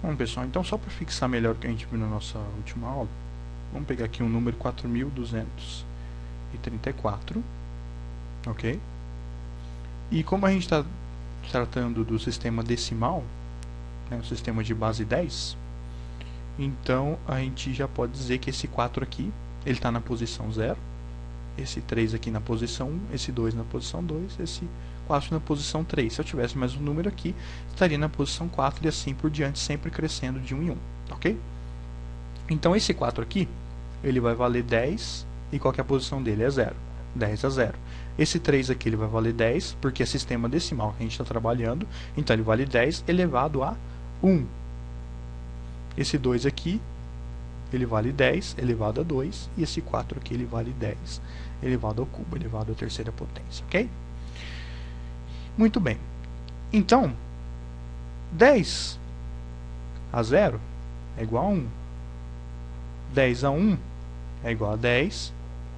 Bom, pessoal, então só para fixar melhor o que a gente viu na nossa última aula, vamos pegar aqui um número 4.234, ok? E como a gente está tratando do sistema decimal, né, o sistema de base 10, então a gente já pode dizer que esse 4 aqui, ele está na posição 0, esse 3 aqui na posição 1, esse 2 na posição 2, esse 4 na posição 3. Se eu tivesse mais um número aqui, estaria na posição 4 e assim por diante, sempre crescendo de 1 em 1, ok? Então esse 4 aqui, ele vai valer 10, e qual que é a posição dele? É 0. 10 a 0. Esse 3 aqui ele vai valer 10, porque é sistema decimal que a gente está trabalhando, então ele vale 10 elevado a 1. Esse 2 aqui, ele vale 10 elevado a 2, e esse 4 aqui ele vale 10 elevado ao cubo, elevado à terceira potência, ok? Muito bem. Então, 10 a 0 é igual a 1. 10 a 1 é igual a 10.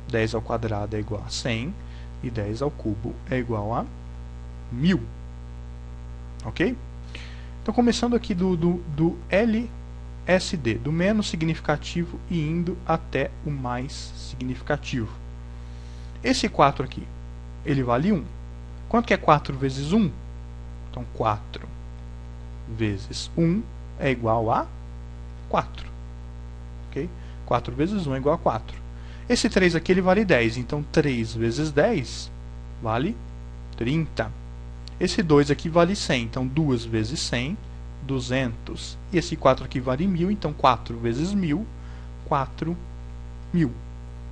10 ao quadrado é igual a 100. E 10 ao cubo é igual a 1000. Ok? Então, começando aqui do LSD, do menos significativo e indo até o mais significativo. Esse 4 aqui, ele vale 1. Quanto que é 4 vezes 1? Então, 4 vezes 1 é igual a 4. Ok? 4 vezes 1 é igual a 4. Esse 3 aqui ele vale 10. Então, 3 vezes 10 vale 30. Esse 2 aqui vale 100. Então, 2 vezes 100, 200. E esse 4 aqui vale 1000. Então, 4 vezes 1000, 4000.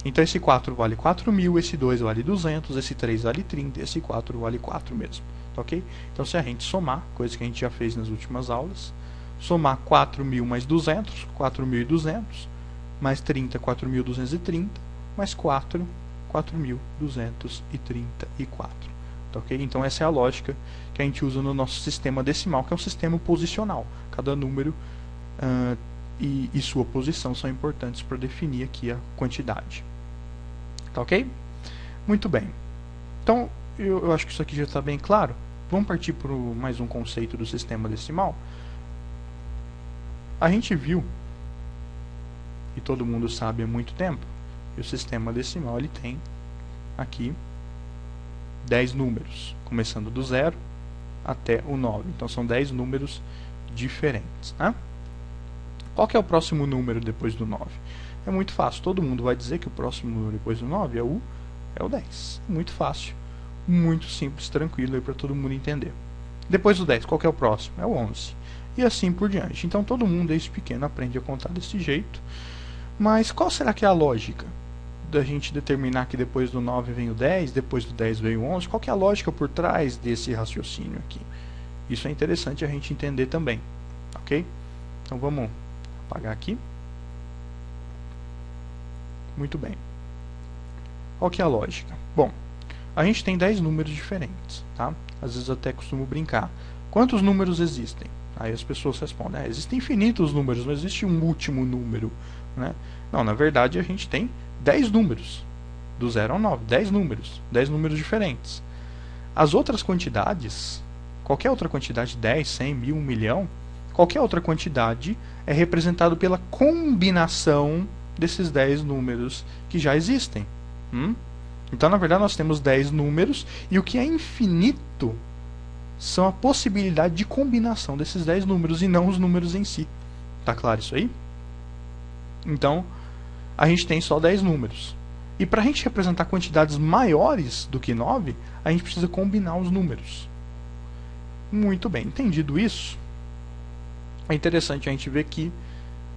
Então, esse 4 vale 4000, esse 2 vale 200, esse 3 vale 30, esse 4 vale 4 mesmo. Tá ok? Então, se a gente somar, coisa que a gente já fez nas últimas aulas, somar 4000 mais 200, 4200, mais 30, 4230, mais 4, 4234. Tá ok? Então, essa é a lógica que a gente usa no nosso sistema decimal, que é um sistema posicional. Cada número e sua posição são importantes para definir aqui a quantidade. Tá ok? Muito bem. Então, eu acho que isso aqui já está bem claro. Vamos partir para mais um conceito do sistema decimal. A gente viu, e todo mundo sabe há muito tempo, que o sistema decimal ele tem aqui 10 números, começando do 0 até o 9. Então, são 10 números diferentes, né? Qual que é o próximo número depois do 9? É muito fácil, todo mundo vai dizer que o próximo número depois do 9 é o 10. Muito fácil, muito simples, tranquilo para todo mundo entender. Depois do 10, qual que é o próximo? É o 11. E assim por diante. Então todo mundo desde pequeno aprende a contar desse jeito. Mas qual será que é a lógica da gente determinar que depois do 9 vem o 10, depois do 10 vem o 11? Qual que é a lógica por trás desse raciocínio aqui? Isso é interessante a gente entender também, ok? Então vamos apagar aqui. Muito bem. Qual que é a lógica? Bom, a gente tem 10 números diferentes, tá? Às vezes até costumo brincar. Quantos números existem? Aí as pessoas respondem, existem infinitos números, não existe um último número, né? Não, na verdade a gente tem 10 números, do 0 ao 9, 10 números diferentes. As outras quantidades, qualquer outra quantidade, 10, 100, 1000, 1 milhão, qualquer outra quantidade é representado pela combinação desses 10 números que já existem. Então, na verdade, nós temos 10 números e o que é infinito são a possibilidade de combinação desses 10 números e não os números em si. Tá claro isso aí? Então, a gente tem só 10 números. E para a gente representar quantidades maiores do que 9, a gente precisa combinar os números. Muito bem, entendido isso, é interessante a gente ver que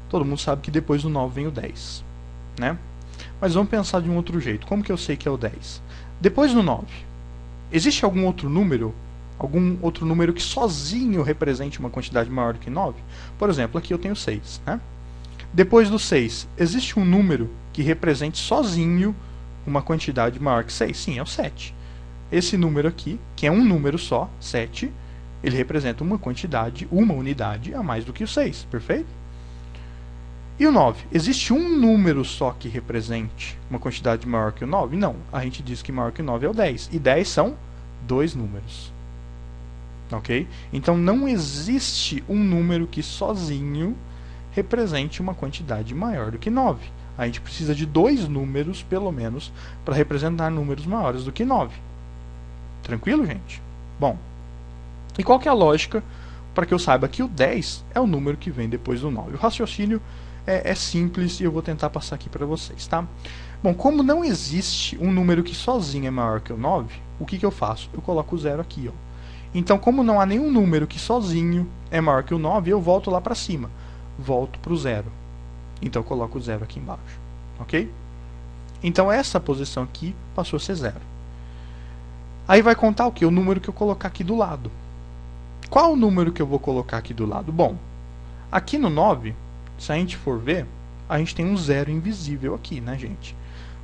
todo mundo sabe que depois do 9 vem o 10, né? Mas vamos pensar de um outro jeito. Como que eu sei que é o 10? Depois do 9, existe algum outro número que sozinho represente uma quantidade maior do que 9? Por exemplo, aqui eu tenho 6, né? Depois do 6, existe um número que represente sozinho uma quantidade maior que 6? Sim, é o 7. Esse número aqui, que é um número só, 7, ele representa uma quantidade, uma unidade a mais do que o 6, perfeito? E o 9? Existe um número só que represente uma quantidade maior que o 9? Não, a gente diz que maior que o 9 é o 10. E 10 são 2 números. ok? Então não existe um número que sozinho represente uma quantidade maior do que 9. A gente precisa de dois números, pelo menos, para representar números maiores do que 9. Tranquilo, gente? Bom, e qual que é a lógica para que eu saiba que o 10 é o número que vem depois do 9? O raciocínio é simples e eu vou tentar passar aqui para vocês, tá? Bom, como não existe um número que sozinho é maior que o 9, o que eu faço? Eu coloco o 0 aqui, ó. Então, como não há nenhum número que sozinho é maior que o 9, eu volto lá para cima. Volto para o 0. Então, eu coloco o 0 aqui embaixo. Ok? Então, essa posição aqui passou a ser 0. Aí vai contar o quê? O número que eu colocar aqui do lado. Qual o número que eu vou colocar aqui do lado? Bom, aqui no 9, se a gente for ver, a gente tem um 0 invisível aqui, né, gente?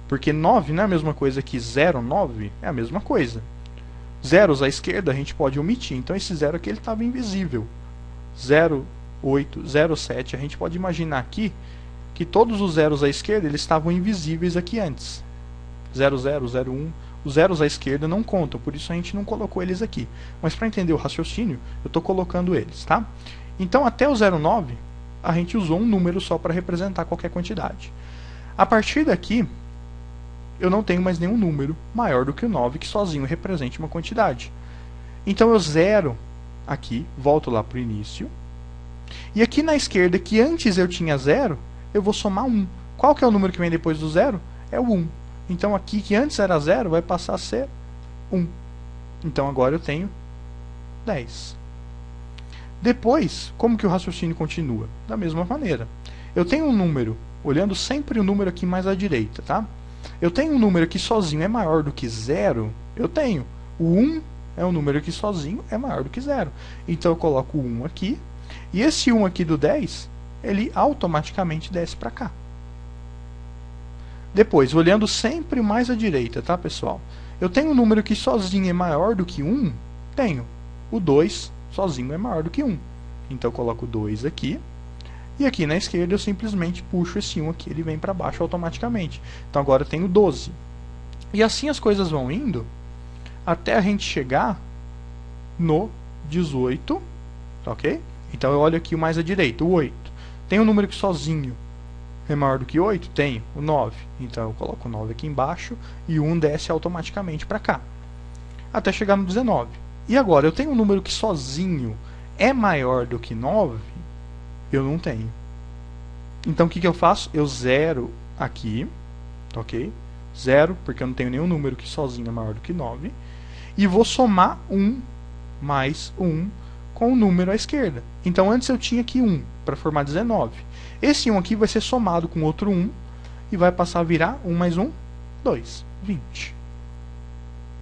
Porque 9 não é a mesma coisa que 0, 9 é a mesma coisa. Zeros à esquerda a gente pode omitir, então esse 0 aqui ele estava invisível. 0, 8, 0, 7, a gente pode imaginar aqui que todos os zeros à esquerda eles estavam invisíveis aqui antes. 0, 0, 0, 1, os zeros à esquerda não contam, por isso a gente não colocou eles aqui. Mas para entender o raciocínio, eu estou colocando eles, tá? Então até o 0, 9, a gente usou um número só para representar qualquer quantidade. A partir daqui, eu não tenho mais nenhum número maior do que o 9 que sozinho represente uma quantidade. Então eu zero aqui, volto lá para o início. E aqui na esquerda, que antes eu tinha 0, eu vou somar 1. Qual que é o número que vem depois do 0? É o 1. Então aqui, que antes era 0, vai passar a ser 1. Então agora eu tenho 10. Depois, como que o raciocínio continua? Da mesma maneira. Eu tenho um número, olhando sempre o número aqui mais à direita, tá? Eu tenho um número que sozinho é maior do que 0, eu tenho. O 1 é um número que sozinho é maior do que 0. Então eu coloco o 1 aqui, e esse 1 aqui do 10, ele automaticamente desce para cá. Depois, olhando sempre mais à direita, tá, pessoal? Eu tenho um número que sozinho é maior do que 1, tenho. O 2 sozinho é maior do que 1. Então eu coloco o 2 aqui. E aqui na esquerda eu simplesmente puxo esse 1 aqui, ele vem para baixo automaticamente. Então agora eu tenho 12. E assim as coisas vão indo até a gente chegar no 18, ok? Então eu olho aqui o mais à direita, o 8. Tem um número que sozinho é maior do que 8? Tenho, o 9. Então eu coloco o 9 aqui embaixo e o 1 desce automaticamente para cá. Até chegar no 19. E agora, eu tenho um número que sozinho é maior do que 9? Eu não tenho. Então o que eu faço? Eu zero aqui, ok? Zero, porque eu não tenho nenhum número que sozinho é maior do que 9. E vou somar 1 mais 1 com o número à esquerda. Então antes eu tinha aqui 1 para formar 19. Esse 1 aqui vai ser somado com outro 1 e vai passar a virar 1 mais 1, 2, 20.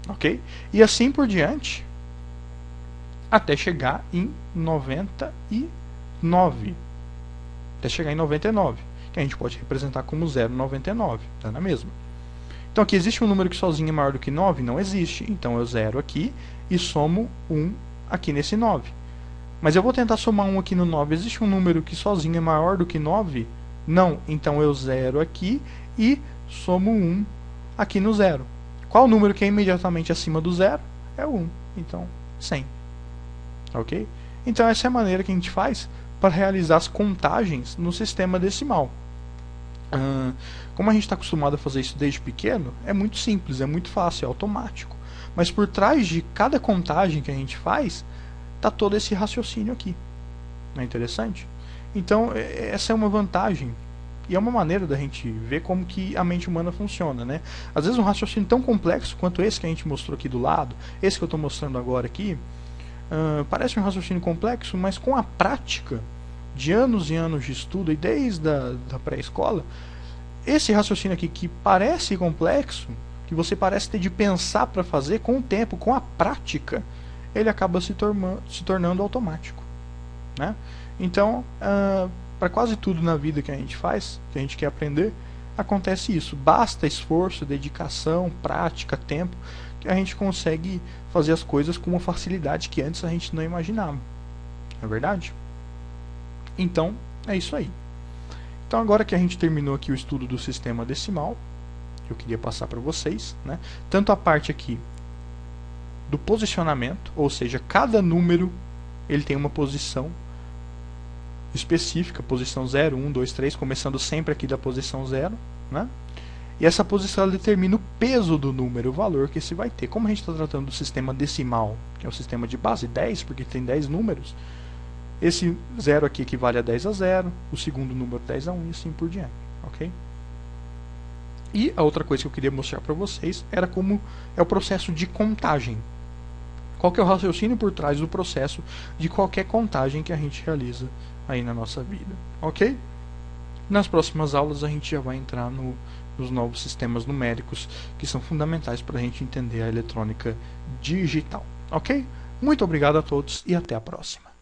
Ok? E assim por diante, até chegar em 99. Até chegar em 99, que a gente pode representar como 0,99, tá na mesma. Então aqui existe um número que sozinho é maior do que 9? Não existe. Então eu zero aqui e somo 1 aqui nesse 9. Mas eu vou tentar somar 1 aqui no 9. Existe um número que sozinho é maior do que 9? Não. Então eu zero aqui e somo 1 aqui no 0. Qual o número que é imediatamente acima do 0? É o 1. Então, 100. Ok? Então essa é a maneira que a gente faz para realizar as contagens no sistema decimal. Como a gente está acostumado a fazer isso desde pequeno, é muito simples, é muito fácil, é automático. Mas por trás de cada contagem que a gente faz, está todo esse raciocínio aqui. Não é interessante? Então, essa é uma vantagem. E é uma maneira da gente ver como que a mente humana funciona, né? Às vezes um raciocínio tão complexo quanto esse que a gente mostrou aqui do lado, esse que eu estou mostrando agora aqui, parece um raciocínio complexo, mas com a prática de anos e anos de estudo, e desde a pré-escola, esse raciocínio aqui que parece complexo, que você parece ter de pensar para fazer, com o tempo, com a prática, ele acaba se tornando automático, né? Então, para quase tudo na vida que a gente faz, que a gente quer aprender, acontece isso. Basta esforço, dedicação, prática, tempo, que a gente consegue fazer as coisas com uma facilidade que antes a gente não imaginava. Não é verdade? Então, é isso aí. Então, agora que a gente terminou aqui o estudo do sistema decimal, eu queria passar para vocês, né? Tanto a parte aqui do posicionamento, ou seja, cada número ele tem uma posição específica, posição 0, 1, 2, 3, começando sempre aqui da posição 0, né? E essa posição determina o peso do número, o valor que esse vai ter. Como a gente está tratando do sistema decimal, que é o sistema de base 10, porque tem 10 números, esse 0 aqui equivale a 10 a 0, o segundo número 10 a 1 e assim por diante, ok? E a outra coisa que eu queria mostrar para vocês era como é o processo de contagem. Qual que é o raciocínio por trás do processo de qualquer contagem que a gente realiza aí na nossa vida, ok? Nas próximas aulas a gente já vai entrar nos novos sistemas numéricos que são fundamentais para a gente entender a eletrônica digital, ok? Muito obrigado a todos e até a próxima.